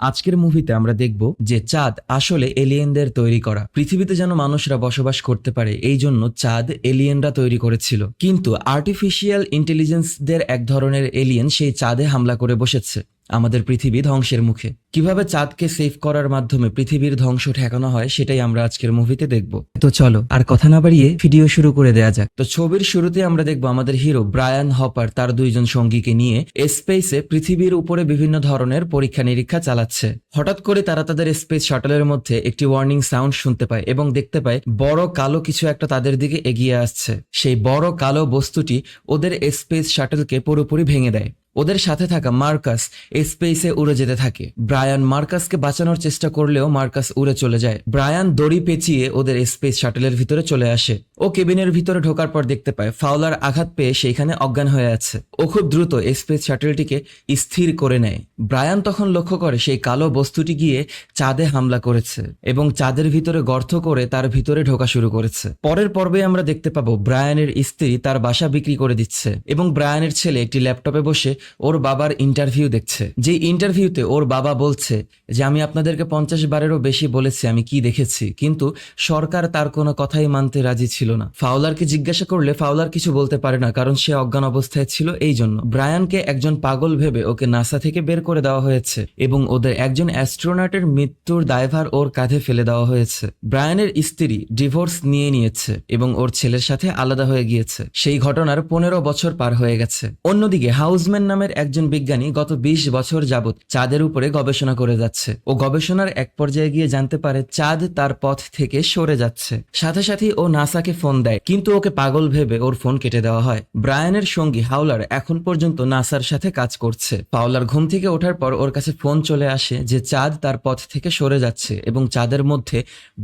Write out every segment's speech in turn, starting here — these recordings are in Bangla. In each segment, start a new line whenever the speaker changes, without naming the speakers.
আজকের মুভিতে আমরা দেখব যে চাঁদ আসলে এলিয়েনদের তৈরি করা। পৃথিবীতে যেন মানুষরা বসবাস করতে পারে এই জন্য চাঁদ এলিয়েনরা তৈরি করেছিল, কিন্তু আর্টিফিশিয়াল ইন্টেলিজেন্সদের এক ধরনের এলিয়েন সেই চাঁদে হামলা করে বসেছে আমাদের পৃথিবী ধ্বংসের মুখে। কিভাবে চাঁদকে সেভ করার মাধ্যমে পৃথিবীর ধ্বংস ঠেকানো হয় সেটাই আমরা আজকের মুভিতে দেখব। তো চলো আর কথা না বাড়িয়ে ভিডিও শুরু করে দেয়া যাক। তো ছবির শুরুতে আমরা দেখব আমাদের হিরো ব্রায়ান হপার তার দুইজন সঙ্গীকে নিয়ে স্পেসে পৃথিবীর উপরে বিভিন্ন ধরনের পরীক্ষা নিরীক্ষা চালাচ্ছে। হঠাৎ করে তারা তাদের স্পেস শাটলের মধ্যে একটি ওয়ার্নিং সাউন্ড শুনতে পায় এবং দেখতে পায় বড় কালো কিছু একটা তাদের দিকে এগিয়ে আসছে। সেই বড় কালো বস্তুটি ওদের স্পেস শাটলকে পুরোপুরি ভেঙে দেয়। ওদের সাথে থাকা মার্কাস স্পেসে উড়ে যেতে থাকে। ব্রায়ান মার্কাসকে বাঁচানোর চেষ্টা করলেও মার্কাস উড়ে চলে যায়। ব্রায়ান দড়ি পেঁচিয়ে ওদের স্পেস শাটলের ভিতরে চলে আসে। ও কেবিনের ভিতরে ঢোকার পর দেখতে পায় ফাউলার আঘাত পেয়ে সেইখানে অজ্ঞান হয়ে আছে। ও খুব দ্রুত স্পেস শাটলটিকে স্থির করে নেয়। ব্রায়ান তখন লক্ষ্য করে সেই কালো বস্তুটি গিয়ে চাঁদে হামলা করেছে এবং চাঁদের ভিতরে গর্ত করে তার ভিতরে ঢোকা শুরু করেছে। পরের পর্বে আমরা দেখতে পাবো ব্রায়ানের স্ত্রী তার বাসা বিক্রি করে দিচ্ছে এবং ব্রায়ানের ছেলে একটি ল্যাপটপে বসে ওর বাবার ইন্টারভিউ দেখছে। যে ইন্টারভিউতে ওর বাবা বলছে যে আমি আপনাদেরকে 50 বারেরও বেশি বলেছি আমি কি দেখেছি, কিন্তু সরকার তার কোনো কথাই মানতে রাজি ছিল না। ফাউলারকে জিজ্ঞাসা করলে ফাউলার কিছু বলতে পারে না, কারণ সে অজ্ঞান অবস্থায় ছিল। এই জন্য ব্রায়ানকে একজন পাগল ভেবে ওকে নাসা থেকে বের করে দেওয়া হয়েছে এবং ওদের একজন অ্যাস্ট্রোনটের মৃত্যুর দায়ভার ওর কাঁধে ফেলে দেওয়া হয়েছে। ব্রায়ানের স্ত্রী ডিভোর্স নিয়েছে এবং ওর ছেলের সাথে আলাদা হয়ে গিয়েছে। সেই ঘটনার 15 বছর পার হয়ে গেছে। অন্যদিকে হাউসম্যান নামের একজন বিজ্ঞানী গত 20 বছর যাবত চাঁদের উপরে গবেষণা করে যাচ্ছে। ও গবেষণার এক পর্যায়ে গিয়ে জানতে পারে চাঁদ তার পথ থেকে সরে যাচ্ছে। সাথে সাথে ও নাসাকে ফোন দেয়, কিন্তু ওকে পাগল ভেবে ওর ফোন কেটে দেওয়া হয়। ব্রায়ানের সঙ্গী হাউলার এখন পর্যন্ত নাসার সাথে কাজ করছে। ফাউলার ঘুম থেকে ওঠার পর ওর কাছে ফোন চলে আসে যে চাঁদ তার পথ থেকে সরে যাচ্ছে এবং চাঁদের মধ্যে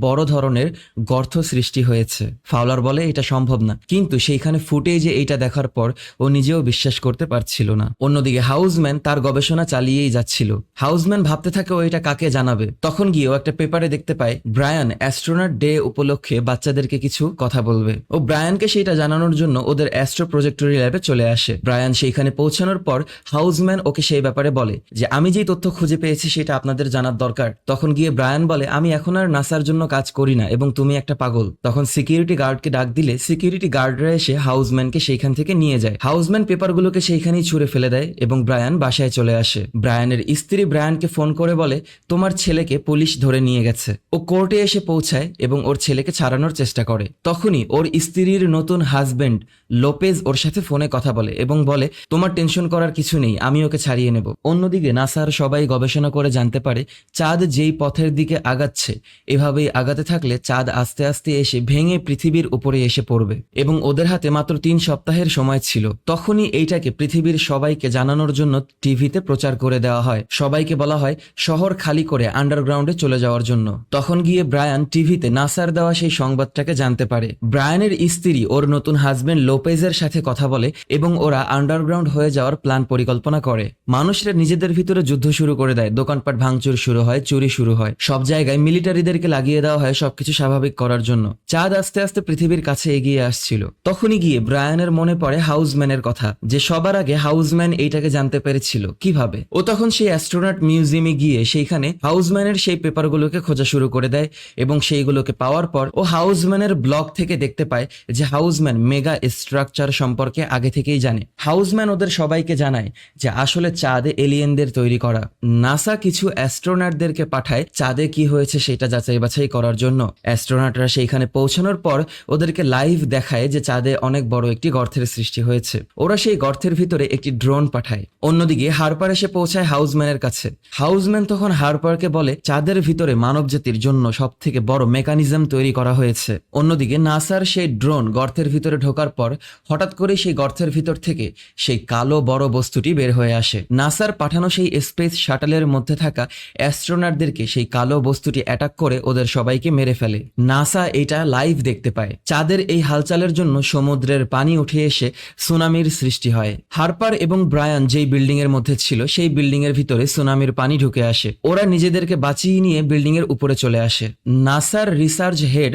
বড় ধরনের গর্ত সৃষ্টি হয়েছে। ফাউলার বলে এটা সম্ভব না, কিন্তু সেইখানে ফুটেজে এইটা দেখার পর ও নিজেও বিশ্বাস করতে পারছিল না। অন্যদিকে হাউসম্যান তার গবেষণা চালিয়েই যাচ্ছিল। হাউসম্যান ভাবতে থাকে ও এটা কাকে জানাবে। তখন গিয়ে ও একটা পেপারে দেখতে পায় ব্রায়ান অ্যাস্ট্রোনট ডে উপলক্ষে বাচ্চাদেরকে কিছু কথা বলবে। ও ব্রায়ানকে সেটা জানানোর জন্য ওদের অ্যাস্ট্রো প্রজেক্টরি ল্যাবে চলে আসে। ব্রায়ান সেইখানে পৌঁছানোর পর হাউসম্যান ওকে সেই ব্যাপারে বলে যে আমি যেই তথ্য খুঁজে পেয়েছি সেটা আপনাদের জানার দরকার। তখন গিয়ে ব্রায়ান বলে আমি এখন আর নাসার জন্য কাজ করি না এবং তুমি একটা পাগল। তখন সিকিউরিটি গার্ডকে ডাক দিলে সিকিউরিটি গার্ডরা এসে হাউসম্যানকে সেইখান থেকে নিয়ে যায়। হাউসম্যান পেপারগুলোকে সেইখানেই ছুঁড়ে ফেলে দেয় এবং ব্রায়ান বাসায় চলে আসে। ব্রায়ানের স্ত্রী ব্রায়ানকে ফোন করে বলে তোমার ছেলেকে পুলিশ ধরে নিয়ে গেছে। ও কোর্টে এসে পৌঁছায় এবং ওর ছেলেকে ছাড়ানোর চেষ্টা করে। তখনই ওর স্ত্রীর নতুন হাজবেন্ড লোপেজ ওর সাথে ফোনে কথা বলে এবং বলে তোমার টেনশন করার কিছু নেই, আমি ওকে ছাড়িয়ে নেব। অন্যদিকে নাসার সবাই গবেষণা করে জানতে পারে চাঁদ যেই পথের দিকে আগাচ্ছে এভাবেই আগাতে থাকলে চাঁদ আস্তে আস্তে এসে ভেঙে পৃথিবীর উপরে এসে পড়বে এবং ওদের হাতে মাত্র 3 সপ্তাহের সময় ছিল। তখনই এইটাকে পৃথিবীর সবাইকে জানানোর জন্য টিভিতে প্রচার করে দেওয়া হয়। সবাইকে বলা হয় শহর খালি করে আন্ডারগ্রাউন্ডে চলে যাওয়ার জন্য। তখন গিয়ে ব্রায়ান টিভিতে নাসার দেওয়া সেই সংবাদটাকে জানতে পারে। ব্রায়ানের স্ত্রী ওর নতুন হাজবেন্ড লোপেজের সাথে কথা বলে এবং ওরা আন্ডারগ্রাউন্ড হয়ে যাওয়ার প্ল্যান পরিকল্পনা করে। মানুষরা নিজেদের ভিতরে যুদ্ধ শুরু করে দেয়, দোকানপাট ভাঙচুর শুরু হয়, চুরি শুরু হয়। সব জায়গায় মিলিটারিদেরকে লাগিয়ে দেওয়া হয় সবকিছু স্বাভাবিক করার জন্য। চাঁদ আস্তে আস্তে পৃথিবীর কাছে এগিয়ে আসছিল। তখনই গিয়ে ব্রায়ানের মনে পড়ে হাউসম্যানের কথা, যে সবার আগে হাউসম্যান এইটাকে জানতে পেরেছিল কিভাবে। ও তখন সেই অ্যাস্ট্রোনট মিউজিয়ামে গিয়ে সেইখানে হাউসম্যানের সেই পেপারগুলোকে খোঁজা শুরু করে দেয় এবং সেইগুলোকে পাওয়ার পর ও হাউসম্যানের ব্লগ থেকে দেখতে পায় যে হাউসম্যান মেগা স্ট্রাকচার সম্পর্কে আগে থেকেই জানে। হাউসম্যান ওদের সবাইকে জানায় যে আসলে চাঁদে এলিয়েনদের তৈরি করা। নাসা কিছু অ্যাস্ট্রোনটদেরকে পাঠায় চাঁদে কি হয়েছে সেটা যাচাই বাছাই করার জন্য। অ্যাস্ট্রোনটরা সেইখানে পৌঁছানোর পর ওদেরকে লাইভ দেখায় যে চাঁদে অনেক বড় একটি গর্তের সৃষ্টি হয়েছে। ওরা সেই গর্তের ভিতরে একটি ড্রোন পাঠায়। অন্যদিকে হারপার এসে পৌঁছায় হাউসম্যানের কাছে। হাউসম্যান তখন হারপারকে বলে চাঁদের ভিতরে মানব জাতির জন্য সব থেকে বড় মেকানিজম তৈরি করা হয়েছে। অন্যদিকে নাসার সেই ড্রোন গর্তের ভিতরে ঢোকার পর হঠাৎ করে সেই গর্তের ভিতর থেকে সেই কালো বড় বস্তুটি বের হয়ে আসে। নাসার পাঠানো সেই স্পেস শাটলের মধ্যে থাকা অ্যাস্ট্রোনটদেরকে সেই কালো বস্তুটি অ্যাটাক করে ওদের সবাইকে মেরে ফেলে। নাসা এটা লাইভ দেখতে পায়। চাঁদের এই হালচালের জন্য সমুদ্রের পানি উঠে এসে সুনামির সৃষ্টি হয়। হারপার এবং ব্রায়ান যেই বিল্ডিং এর মধ্যে ছিল সেই বিল্ডিং এর ভিতরে সুনামির পানি ঢুকে আসে। ওরা নিজেদেরকে বাঁচিয়ে নিয়ে বিল্ডিং এর উপরে চলে আসে। নাসার রিসার্চ হেড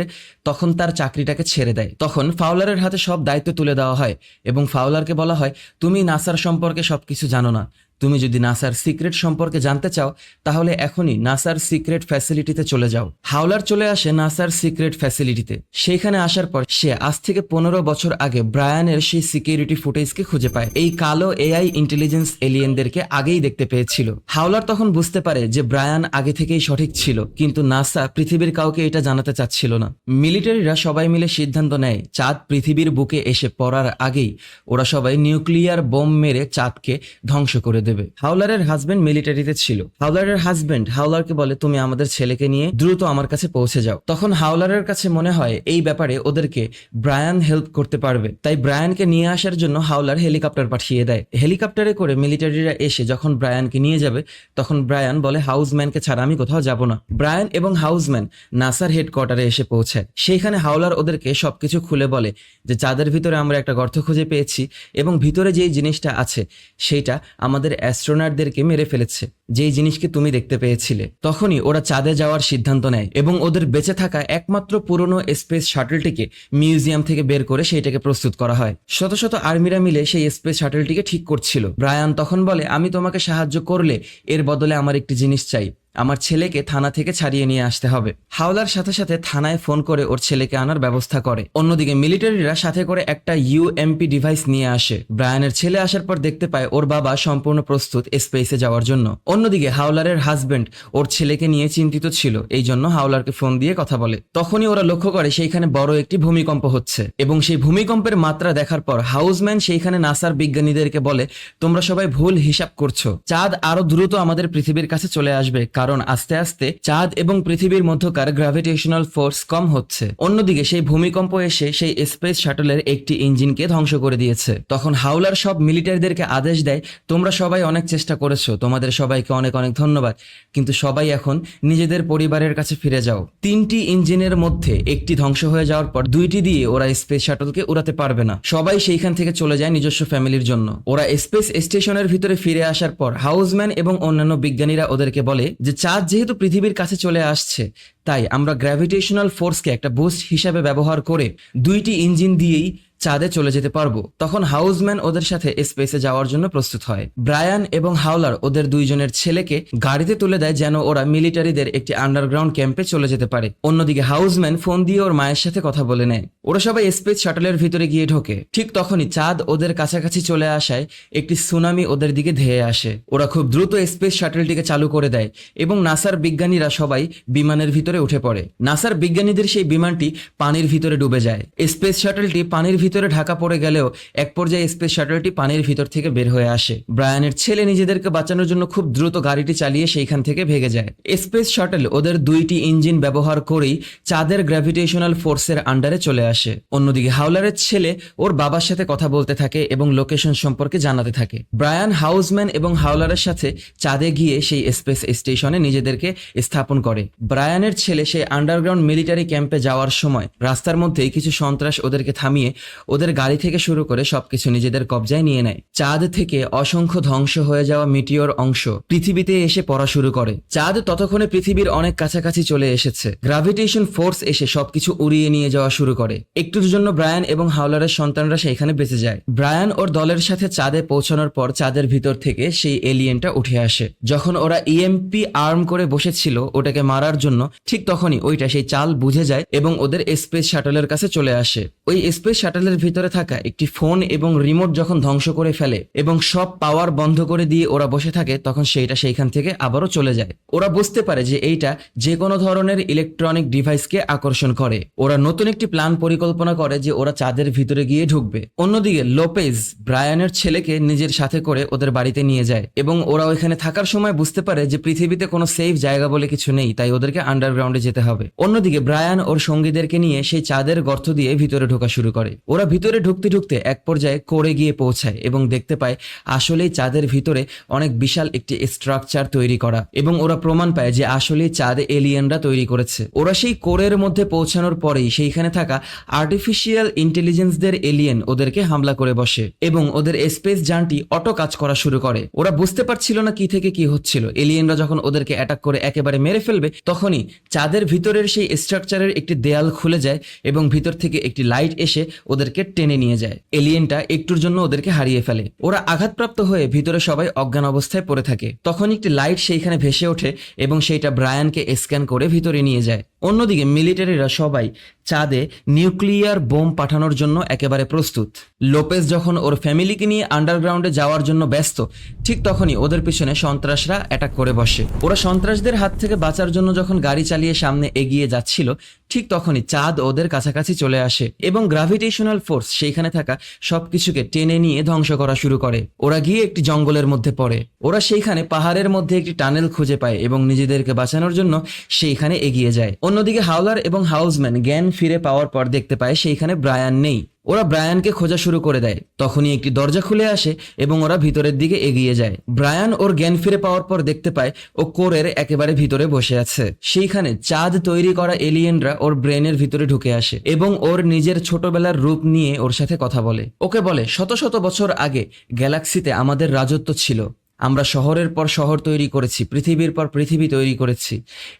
তখন তার চাকরিটাকে ছেড়ে দেয়। তখন ফাউলারের হাতে সব দায়িত্ব তুলে দেওয়া হয় এবং ফাউলারকে বলা হয় তুমি নাসার সম্পর্কে সবকিছু জানো না, তুমি যদি নাসার সিক্রেট সম্পর্কে জানতে চাও তাহলে এখনই নাসার সিক্রেট ফ্যাসিলিটিতে চলে যাও। হাওলার চলে আসে নাসার সিক্রেট ফ্যাসিলিটিতে। সেইখানে আসার পর সে আজ থেকে 15 বছর আগে ব্রায়ানের সেই সিকিউরিটি ফুটেজকে খুঁজে পায়। এই কালো এআই ইন্টেলিজেন্স এলিয়েনদেরকে আগেই দেখতে পেয়েছিল। হাওলার তখন বুঝতে পারে যে ব্রায়ান আগে থেকেই সঠিক ছিল, কিন্তু নাসা পৃথিবীর কাউকে এটা জানাতে চাচ্ছিল না। মিলিটারিরা সবাই মিলে সিদ্ধান্ত নেয় চাঁদ পৃথিবীর বুকে এসে পড়ার আগেই ওরা সবাই নিউক্লিয়ার বোম মেরে চাঁদকে ধ্বংস করে দেবে। হাওলারের হাজবেন্ড মিলিটারিতে ছিল। হাওলারের হাজবেন্ড হাওলারকে বলে, তুমি আমাদের ছেলেকে নিয়ে দ্রুত আমার কাছে পৌঁছে যাও। তখন হাওলারের কাছে মনে হয় এই ব্যাপারে ওদেরকে ব্রায়ান হেল্প করতে পারবে, তাই ব্রায়ানকে নিয়ে আসার জন্য হাওলার হেলিকপ্টার পাঠিয়ে দেয়। হেলিকপ্টারে করে মিলিটারিরা এসে যখন ব্রায়ানকে নিয়ে যাবে তখন ব্রায়ান বলে, হাউসম্যানকে ছাড়া আমি কোথাও যাব না। ব্রায়ান এবং হাউসম্যান নাসার হেডকোয়ার্টারে এসে পৌঁছায়। সেইখানে হাওলার ওদেরকে সবকিছু খুলে বলে যে চাঁদের ভিতরে আমরা একটা গর্ত খুঁজে পেয়েছি এবং ভিতরে যেই জিনিসটা আছে সেইটা আমাদের অ্যাস্ট্রোনটদেরকে মেরে ফেলেছে, যেই জিনিসকে তুমি দেখতে পেয়েছিলে। তখনই ওরা চাঁদে যাওয়ার সিদ্ধান্ত নেয় এবং ওদের বেঁচে থাকা একমাত্র পুরনো স্পেস শাটলটিকে মিউজিয়াম থেকে বের করে সেইটাকে প্রস্তুত করা হয়। শত শত আর্মিরা মিলে সেই স্পেস শাটলটিকে ঠিক করছিল। ব্রায়ান তখন বলে, আমি তোমাকে সাহায্য করলে এর বদলে আমার একটি জিনিস চাই, আমার ছেলেকে থানা থেকে ছাড়িয়ে নিয়ে আসতে হবে। হাওলার সাথে সাথে থানায় ফোন করে ওর ছেলেকে আনার ব্যবস্থা করে। অন্যদিকে মিলিটারিরা সাথে করে একটা ইউএমপি ডিভাইস নিয়ে আসে। ব্রায়ানের ছেলে আসার পর দেখতে পায় ওর বাবা সম্পূর্ণ প্রস্তুত স্পেসে যাওয়ার জন্য। অন্যদিকে হাওলারের হাজবেন্ড ওর ছেলেকে নিয়ে চিন্তিত ছিল, এই জন্য হাওলারকে ফোন দিয়ে কথা বলে। তখনই ওরা লক্ষ্য করে সেইখানে বড় একটি ভূমিকম্প হচ্ছে এবং সেই ভূমিকম্পের মাত্রা দেখার পর হাউসম্যান সেইখানে নাসার বিজ্ঞানীদেরকে বলে, তোমরা সবাই ভুল হিসাব করছো, চাঁদ আরো দ্রুত আমাদের পৃথিবীর কাছে চলে আসবে, কারণ আস্তে আস্তে চাঁদ এবং পৃথিবীর মধ্যকার গ্র্যাভিটেশনাল ফোর্স কম হচ্ছে। অন্যদিকে সেই ভূমিকম্প এসে সেই স্পেস শাটলের একটি ইঞ্জিনকে ধ্বংস করে দিয়েছে। তখন হাওলার সব মিলিটারিদেরকে আদেশ দেয়, তোমরা সবাই অনেক চেষ্টা করেছো, তোমাদের সবাইকে অনেক অনেক ধন্যবাদ, কিন্তু সবাই এখন নিজেদের পরিবারের কাছে ফিরে যাও। 3টি ইঞ্জিনের মধ্যে একটি ধ্বংস হয়ে যাওয়ার পর 2টি দিয়ে ওরা স্পেস শাটলকে উড়াতে পারবে না। সবাই সেইখান থেকে চলে যায় নিজস্ব ফ্যামিলির জন্য। ওরা স্পেস স্টেশনের ভিতরে ফিরে আসার পর হাউসম্যান এবং অন্যান্য বিজ্ঞানীরা ওদেরকে বলে যে চাঁদ যেহেতু পৃথিবীর কাছে চলে আসছে, তাই আমরা গ্র্যাভিটেশনাল ফোর্সকে একটা বুস্ট হিসাবে ব্যবহার করে 2টি ইঞ্জিন দিয়েই চাঁদে চলে যেতে পারবো। তখন হাউসম্যান ওদের সাথে স্পেসে যাওয়ার জন্য প্রস্তুত হয়। ব্রায়ান এবং হাওলার ওদের দুইজনের ছেলেকে গাড়িতে তুলে দেয় যেন ওরা মিলিটারিদের একটি আন্ডারগ্রাউন্ড ক্যাম্পে চলে যেতে পারে। অন্যদিকে হাউসম্যান ফোন দিয়ে ওর মায়ের সাথে কথা বলে নেয়। ওরা সবাই স্পেস শাটলের ভিতরে গিয়ে ঢোকে। ঠিক তখনই চাঁদ ওদের কাছাকাছি চলে আসায় একটি সুনামি ওদের দিকে ধেয়ে আসে। ওরা খুব দ্রুত স্পেস শাটলটিকে চালু করে দেয় এবং নাসার বিজ্ঞানীরা সবাই বিমানের ভিতরে উঠে পড়ে। নাসার বিজ্ঞানীদের সেই বিমানটি পানির ভিতরে ডুবে যায়। স্পেস শাটলটি পানির ভিতরে ঢাকা পড়ে গেলেও এক পর্যায়ে স্পেস শাটলটি পানির ভিতর থেকে বের হয়ে আসে। ব্রায়ানের ছেলে নিজেদেরকে বাঁচানোর জন্য খুব দ্রুত গাড়িটি চালিয়ে সেইখান থেকে ভেগে যায়। স্পেস শাটল ওদের 2টি ইঞ্জিন ব্যবহার করেই চাঁদের গ্র্যাভিটেশনাল ফোর্সের আন্ডারে চলে আসে। অন্যদিকে হাওলারের ছেলে ওর বাবার সাথে কথা বলতে থাকে এবং লোকেশন সম্পর্কে জানাতে থাকে। ব্রায়ান হাউসম্যান এবং হাওলারের সাথে চাঁদে গিয়ে সেই স্পেস স্টেশনে নিজেদেরকে স্থাপন করে। ব্রায়ানের ছেলে সেই আন্ডারগ্রাউন্ড মিলিটারি ক্যাম্পে যাওয়ার সময় রাস্তার মধ্যেই কিছু সন্ত্রাস ওদেরকে থামিয়ে ওদের গাড়ি থেকে শুরু করে সবকিছু নিজেদের কবজায় নিয়ে নেয়। চাঁদ থেকে অসংখ্য ধ্বংস হয়ে যাওয়া মিটিওর অংশ পৃথিবীতে এসে পড়া শুরু করে। চাঁদ ততক্ষণে পৃথিবীর অনেক কাছাকাছি চলে এসেছে। গ্র্যাভিটেশন ফোর্স এসে সবকিছু উড়িয়ে নিয়ে যাওয়া শুরু করে। একটুর জন্য ব্রায়ান এবং হাওলারের সন্তানরা সেইখানে বেঁচে যায়। ব্রায়ান ওর দলের সাথে চাঁদে পৌঁছানোর পর চাঁদের ভিতর থেকে সেই এলিয়েনটা উঠে আসে। যখন ওরা ইএমপি আর্ম করে বসেছিল ওটাকে মারার জন্য, ঠিক তখনই ওইটা সেই চাল বুঝে যায় এবং ওদের স্পেস শাটলের কাছে চলে আসে। ওই স্পেস শাটলের ভিতরে থাকা একটি ফোন এবং রিমোট যখন ধ্বংস করে ফেলে এবং সব পাওয়ার বন্ধ করে দিয়ে ওরা বসে থাকে, তখন সেইটা সেইখান থেকে আবারও চলে যায়। ওরা বুঝতে পারে যে এইটা যে কোনো ধরনের ইলেকট্রনিক ডিভাইসকে আকর্ষণ করে। ওরা নতুন একটি প্ল্যান পরিকল্পনা করে যে ওরা চাঁদের ভিতরে গিয়ে ঢুকবে। অন্যদিকে লোপেজ ব্রায়ানের ছেলেকে নিজের সাথে করে ওদের বাড়িতে নিয়ে যায় এবং ওরা ওইখানে থাকার সময় বুঝতে পারে যে পৃথিবীতে কোনো সেফ জায়গা বলে কিছু নেই, তাই ওদেরকে আন্ডারগ্রাউন্ডে যেতে হবে। অন্যদিকে ব্রায়ান ওর সঙ্গীদেরকে নিয়ে সেই চাঁদের গর্ত দিয়ে ভিতরে ঢোকা শুরু করে। ওরা ভিতরে ঢুকতে ঢুকতে এক পর্যায়ে কোরে গিয়ে পৌঁছায় এবং দেখতে পায় আসলেই চাঁদের ভিতরে অনেক বিশাল একটি স্ট্রাকচার তৈরি করা এবং ওরা প্রমাণ পায় যে আসলেই চাঁদ এলিয়েনরা তৈরি করেছে। ওরা সেই কোরের মধ্যে পৌঁছানোর পরেই সেইখানে থাকা আর্টিফিশিয়াল ইন্টেলিজেন্সদের এলিয়েন ওদেরকে হামলা করে বসে এবং ওদের স্পেস যানটি অটো কাজ করা শুরু করে। ওরা বুঝতে পারছিল না কি থেকে কি হচ্ছিল। এলিয়েনরা যখন ওদেরকে অ্যাটাক করে একেবারে মেরে ফেলবে, তখনই চাঁদের ভিতরের সেই স্ট্রাকচারের একটি দেয়াল খুলে যায় এবং ভিতর থেকে একটি লাইট এসে ওদের ওদেরকে টেনে নিয়ে যায়। এলিয়েনটা একটুর জন্য ওদেরকে হারিয়ে ফেলে। ওরা আঘাতপ্রাপ্ত হয়ে ভিতরে সবাই অজ্ঞান অবস্থায় পড়ে থাকে। তখন একটি লাইট সেইখানে ভেসে ওঠে এবং সেইটা ব্রায়ানকে স্ক্যান করে ভিতরে নিয়ে যায়। অন্যদিকে মিলিটারিরা সবাই চাঁদে নিউক্লিয়ার বোম পাঠানোর জন্য একেবারে প্রস্তুত। লোপেজ যখন ওর ফ্যামিলিকে নিয়ে আন্ডারগ্রাউন্ডে যাওয়ার জন্য ব্যস্ত, ঠিক তখনই ওদের পিছনে সন্ত্রাসরা অ্যাটাক করে বসে। ওরা সন্ত্রাসদের হাত থেকে বাঁচার জন্য যখন গাড়ি চালিয়ে সামনে এগিয়ে যাচ্ছিল, ঠিক তখনই চাঁদ ওদের কাছাকাছি চলে আসে এবং গ্রাভিটেশনাল ফোর্স সেইখানে থাকা সবকিছুকে টেনে নিয়ে ধ্বংস করা শুরু করে। ওরা গিয়ে একটি জঙ্গলের মধ্যে পড়ে। ওরা সেইখানে পাহাড়ের মধ্যে একটি টানেল খুঁজে পায় এবং নিজেদেরকে বাঁচানোর জন্য সেইখানে এগিয়ে যায়। অন্যদিকে হাওলার এবং হাউসম্যান জ্ঞান ফিরে পাওয়ার পর দেখতে পায় সেইখানে ব্রায়ান নেই। ওরা ব্রায়ানকে খোঁজা শুরু করে দেয়। তখনই একটি দরজা খুলে আসে এবং ওরা ভিতরের দিকে এগিয়ে যায়। ব্রায়ান ওর জ্ঞান ফিরে পাওয়ার পর দেখতে পায় ও কোরের একেবারে ভিতরে বসে আছে। সেইখানে চাঁদ তৈরি করা এলিয়েনরা ওর ব্রেনের ভিতরে ঢুকে আসে এবং ওর নিজের ছোটবেলার রূপ নিয়ে ওর সাথে কথা বলে। ওকে বলে, শত শত বছর আগে গ্যালাক্সিতে আমাদের রাজত্ব ছিল। আমরা শহরের পর শহর তৈরি করেছি, পৃথিবীর পর পৃথিবী তৈরি করেছি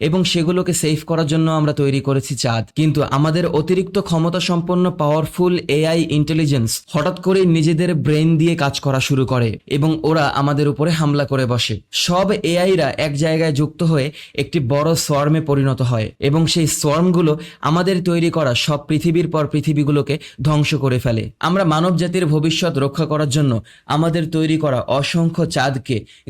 এবং সেগুলোকে সেভ করার জন্য আমরা তৈরি করেছি চাঁদ। কিন্তু আমাদের অতিরিক্ত ক্ষমতা সম্পন্ন পাওয়ারফুল এআই ইন্টেলিজেন্স হঠাৎ করে নিজেদের ব্রেন দিয়ে কাজ করা শুরু করে এবং ওরা আমাদের উপরে হামলা করে বসে। সব এআইরা এক জায়গায় যুক্ত হয়ে একটি বড় সোয়ার্মে পরিণত হয় এবং সেই সোয়ার্মগুলো আমাদের তৈরি করা সব পৃথিবীর পর পৃথিবীগুলোকে ধ্বংস করে ফেলে। আমরা মানব জাতির ভবিষ্যৎ রক্ষা করার জন্য আমাদের তৈরি করা অসংখ্য চাঁদকে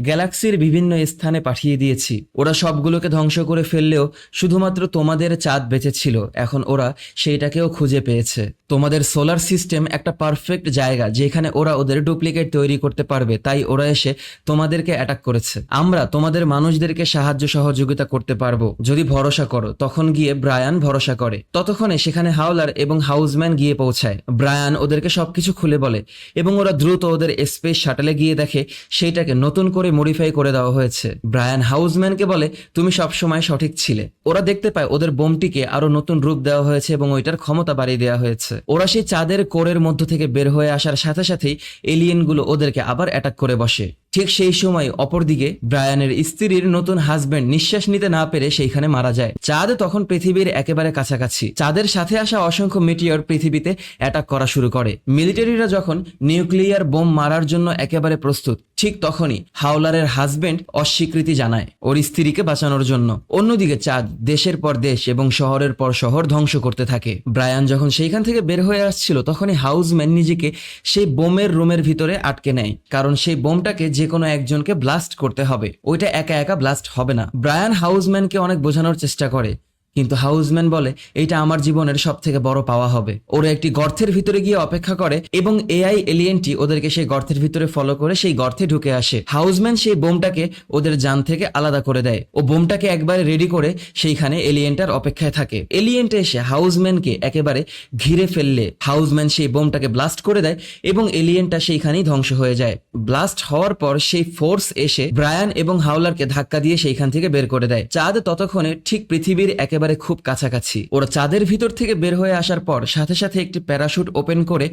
গ্যালাক্সির বিভিন্ন স্থানে পাঠিয়ে দিয়েছি। ওরা সবগুলোকে ধ্বংস করে ফেললেও শুধুমাত্র তোমাদের চাঁদ বেঁচে ছিল। এখন ওরা সেইটাকেও খুঁজে পেয়েছে। তোমাদের সোলার সিস্টেম একটা পারফেক্ট জায়গা যেখানে ওরা ওদের ডুপ্লিকেট তৈরি করতে পারবে, তাই ওরা এসে তোমাদেরকে অ্যাটাক করেছে। আমরা তোমাদের মানুষদেরকে সাহায্য সহযোগিতা করতে পারবো যদি ভরসা করো। তখন গিয়ে ব্রায়ান ভরসা করে। ততক্ষণে সেখানে হাওলার এবং হাউসম্যান গিয়ে পৌঁছায়। ব্রায়ান ওদেরকে সবকিছু খুলে বলে এবং ওরা দ্রুত ওদের স্পেস শাটলে গিয়ে দেখে সেইটাকে নতুন করে মডিফাই করে দেওয়া হয়েছে। ব্রায়ান হাউসম্যানকে বলে, তুমি সবসময় সঠিক ছিলে। ওরা দেখতে পায় ওদের বোমটিকে আরো নতুন রূপ দেওয়া হয়েছে এবং ওইটার ক্ষমতা বাড়িয়ে দেওয়া হয়েছে। ওরা সেই চাঁদের কোরের মধ্য থেকে বের হয়ে আসার সাথে সাথেই এলিয়েনগুলো ওদেরকে আবার অ্যাটাক করে বসে। ঠিক সেই সময় অপরদিকে ব্রায়ানের স্ত্রীর নতুন হাজবেন্ড নিঃশ্বাস নিতে না পেরে সেইখানে মারা যায়। চাঁদ তখন পৃথিবীর একেবারে কাছাকাছি। চাঁদের সাথে আসা অসংখ্য মিটিওর পৃথিবীতে অ্যাটাক করা শুরু করে। মিলিটারিরা যখন নিউক্লিয়ার বোম মারার জন্য একেবারে প্রস্তুত, ঠিক তখনই হাওলারের হাজবেন্ড অস্বীকৃতি জানায় ওর স্ত্রীকে বাঁচানোর জন্য। অন্যদিকে চাঁদ দেশের পর দেশ এবং শহরের পর শহর ধ্বংস করতে থাকে। ব্রায়ান যখন সেইখান থেকে বের হয়ে আসছিল, তখনই হাউসম্যান নিজেকে সেই বোমের রুমের ভিতরে আটকে নেয়, কারণ সেই বোমটাকে যে কোনো একজনকে ব্লাস্ট করতে হবে, ওইটা একা একা ব্লাস্ট হবে না। ব্রায়ান হাউসম্যানকে অনেক বোঝানোর চেষ্টা করে, কিন্তু হাউসম্যান বলে এইটা আমার জীবনের সব থেকে বড় পাওয়া হবে। ওরা একটি গর্তের ভিতরে গিয়ে অপেক্ষা করে এবং এআই এলিয়েনটি ওদেরকে সেই গর্তের ভিতরে ফলো করে সেই গর্তে ঢুকে আসে। হাউসম্যান সেই বোমটাকে ওদের জান থেকে আলাদা করে দেয়। ও বোমটাকে একবারে রেডি করে সেইখানে এলিয়েনটার অপেক্ষায় থাকে। এলিয়েনটা এসে হাউসম্যানকে একেবারে ঘিরে ফেললে হাউসম্যান সেই বোমটাকে ব্লাস্ট করে দেয় এবং এলিয়েনটা সেইখানেই ধ্বংস হয়ে যায়। ব্লাস্ট হওয়ার পর সেই ফোর্স এসে ব্রায়ান এবং হাওলারকে ধাক্কা দিয়ে সেইখান থেকে বের করে দেয়। চাঁদ ততক্ষণে ঠিক পৃথিবীর একেবারে খুব কাছাকাছি। ওরা চাঁদের ভিতর থেকে বের হয়ে আসার পর সাথে সাথে একটি প্যারাশুট ওপেন করে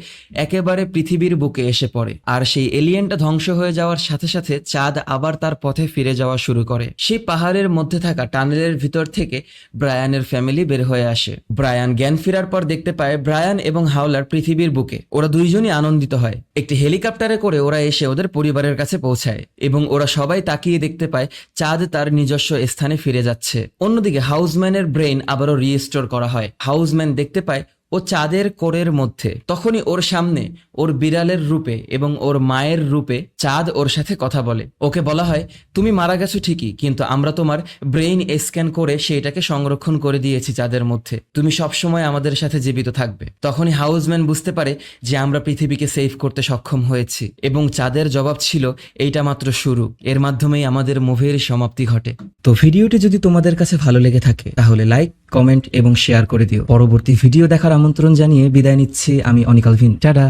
একেবারে পৃথিবীর বুকে এসে পড়ে। আর সেই এলিয়েনটা ধ্বংস হয়ে যাওয়ার সাথে সাথে চাঁদ আবার তার পথে ফিরে যাওয়া শুরু করে। সেই পাহাড়ের মধ্যে থাকা টানেলের ভিতর থেকে ব্রায়ানের ফ্যামিলি বের হয়ে আসে। ব্রায়ান জ্ঞান ফেরার পর দেখতে পায় ব্রায়ান এবং হাওলার পৃথিবীর বুকে। ওরা দুইজনই আনন্দিত হয়। একটি হেলিকপ্টারে করে ওরা এসে ওদের পরিবারের কাছে পৌঁছায় এবং ওরা সবাই তাকিয়ে দেখতে পায় চাঁদ তার নিজস্ব স্থানে ফিরে যাচ্ছে। অন্যদিকে হাউসম্যানের ব্রেন আবারও রিস্টোর করা হয়। হাউসম্যান দেখতে পায় ও চাঁদের কোরের মধ্যে। তখনই ওর সামনে ওর বিড়ালের রূপে এবং ওর মায়ের রূপে চাঁদ ওর সাথে কথা বলে। ওকে বলা হয়, তুমি মারা গেছো ঠিকই, কিন্তু আমরা তোমার ব্রেইন স্ক্যান করে সেইটাকে সংরক্ষণ করে দিয়েছি চাঁদের মধ্যে। তুমি সবসময় আমাদের সাথে জীবিত থাকবে। তখনই হাউসম্যান বুঝতে পারে যে আমরা পৃথিবীকে সেভ করতে সক্ষম হয়েছি এবং চাঁদের জবাব ছিল এইটা মাত্র শুরু, এর মাধ্যমেই আমাদের মুভির সমাপ্তি ঘটে। তো ভিডিওটি যদি তোমাদের কাছে ভালো লেগে থাকে তাহলে লাইক, কমেন্ট এবং শেয়ার করে দিও। পরবর্তী ভিডিও দেখার আমন্ত্রণ জানিয়ে বিদায় নিচ্ছি আমি অনিক আলভিন। টাটা।